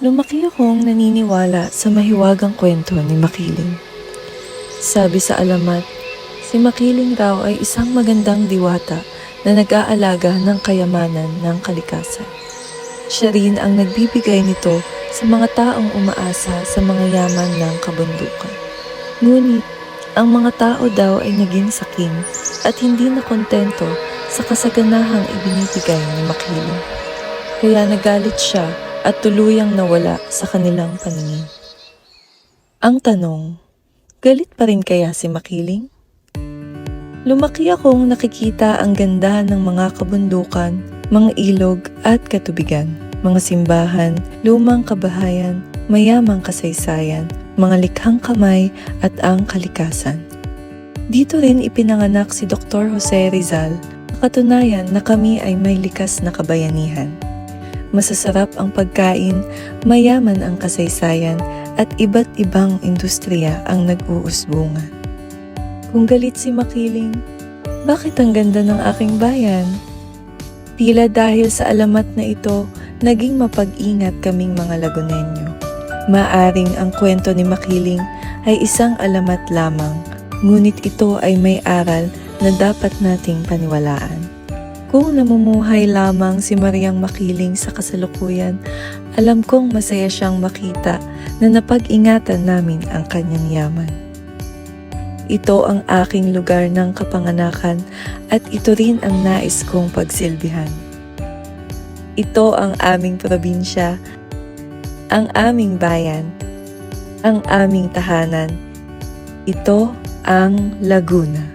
Lumaki akong naniniwala sa mahiwagang kwento ni Makiling. Sabi sa alamat, si Makiling raw ay isang magandang diwata na nag-aalaga ng kayamanan ng kalikasan. Siya rin ang nagbibigay nito sa mga taong umaasa sa mga yaman ng kabundukan. Ngunit, ang mga tao daw ay naging sakim at hindi na kontento sa kasaganahang ibinibigay ni Makiling. Kaya nagalit siya at tuluyang nawala sa kanilang paningin. Ang tanong, galit pa rin kaya si Makiling? Lumaki akong nakikita ang ganda ng mga kabundukan, mga ilog at katubigan, mga simbahan, lumang kabahayan, mayamang kasaysayan, mga likhang kamay at ang kalikasan. Dito rin ipinanganak si Dr. Jose Rizal, katunayan na kami ay may likas na kabayanihan. Masasarap ang pagkain, mayaman ang kasaysayan at iba't ibang industriya ang nag-uusbungan. Kung galit si Makiling, bakit ang ganda ng aking bayan? Tila dahil sa alamat na ito, naging mapag-ingat kaming mga Lagunenyo. Maaring ang kwento ni Makiling ay isang alamat lamang, ngunit ito ay may aral na dapat nating paniwalaan. Kung namumuhay lamang si Mariang Makiling sa kasalukuyan, alam kong masaya siyang makita na napag-ingatan namin ang kanyang yaman. Ito ang aking lugar ng kapanganakan at ito rin ang nais kong pagsilbihan. Ito ang aming probinsya, ang aming bayan, ang aming tahanan. Ito ang Laguna.